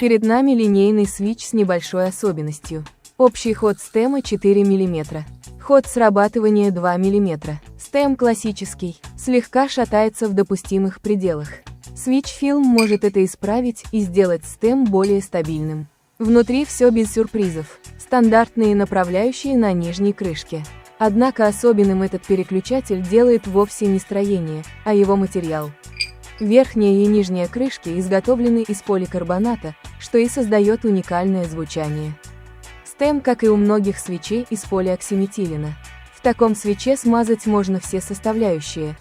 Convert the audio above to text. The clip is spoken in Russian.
Перед нами линейный свитч с небольшой особенностью. Общий ход стема 4 мм. Ход срабатывания 2 мм. Стем классический, слегка шатается в допустимых пределах. Switch Film может это исправить и сделать стем более стабильным. Внутри все без сюрпризов. Стандартные направляющие на нижней крышке. Однако особенным этот переключатель делает вовсе не строение, а его материал. Верхняя и нижняя крышки изготовлены из поликарбоната, что и создает уникальное звучание. Стем, как и у многих свечей, из полиоксиметилена. В таком свече смазать можно все составляющие,